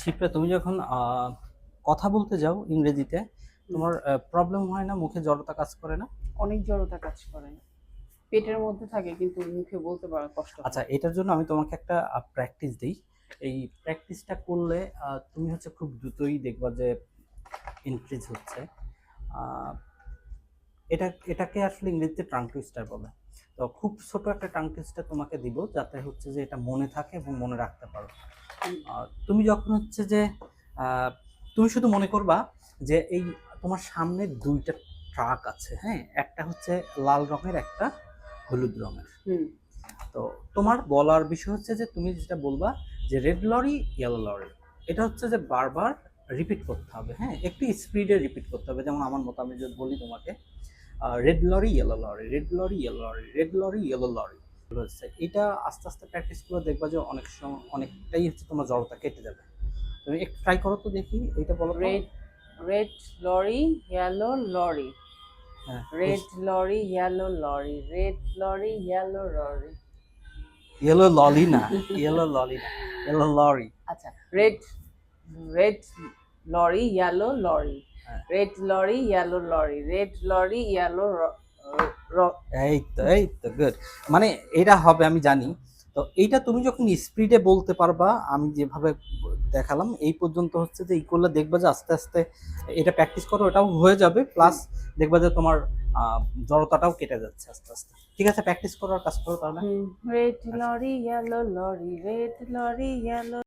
শিপ্রা, তুমি যখন কথা বলতে যাও ইংরেজিতে, হুম, তোমার প্রবলেম হয় না? মুখে জড়তা কাজ করে না? অনেক জড়তা কাজ করে। পেটের মধ্যে থাকে কিন্তু মুখে বলতে পারা কষ্ট আচ্ছা, হয়। এটার জন্য আমি তোমাকে একটা প্র্যাকটিস দিই। এই প্র্যাকটিসটা করলে তুমি হচ্ছে খুব দ্রুতই দেখবা যে ইনক্রিজ হচ্ছে। আহ, এটাকে আসলে ইংরেজিতে টাং টুইস্টার বলে। তো খুব ছোট একটা টাং টুইস্টার তোমাকে দিব, যাতে হচ্ছে যে এটা মনে থাকে এবং মনে রাখতে পারো। হুম, তুমি যখন হচ্ছে যে আহ, তুমি শুধু মনে করবা যে এই তোমার সামনে দুইটা ট্রাক আছে, হ্যাঁ, একটা হচ্ছে লাল রঙের, একটা হলুদ রঙের। হুম, তো তোমার বলার বিষয় হচ্ছে যে তুমি যেটা বলবা যে রেড লরি, ইয়েলো লরি, এটা হচ্ছে যে বারবার রিপিট করতে হবে, হ্যাঁ, একটু স্পিডে রিপিট করতে হবে। যেমন আমার মতো আমি যদি বলি তোমাকে red lorry, yellow lorry, red lorry, yellow lorry, red lorry, yellow lorry হচ্ছে। এটা আস্তে আস্তে প্র্যাকটিস করে দেখবা যে অনেক সময় অনেকটাই হচ্ছে তোমার জড়তা কেটে যাবে। তুমি একটু ট্রাই করো তো দেখি, এটা বলো তো। Red red lorry, yellow lorry, হ্যাঁ, red lorry, yellow lorry, red lorry, yellow lorry. Yellow lolly না, ইয়েলো ললি না, ইয়েলো লরি। আচ্ছা, red red lorry, yellow lorry, হ্যাঁ, red lorry, yellow lorry, red lorry, yellow এই তো good. মানে এটা হবে আমি জানি। তো এইটা তুমি যখন স্পিডে বলতে পারবা, আমি যেভাবে দেখালাম এই পর্যন্ত হচ্ছে যে ই করলে দেখবা যে আস্তে আস্তে এটা প্র্যাকটিস করো, এটাও হয়ে যাবে। প্লাস দেখবা যে তোমার জড়তাটাও কেটে যাচ্ছে আস্তে আস্তে। ঠিক আছে, প্র্যাকটিস করো আর কাজ করো তাহলে। রেড আচ্ছা। Lorry, yellow lorry, red lorry, yellow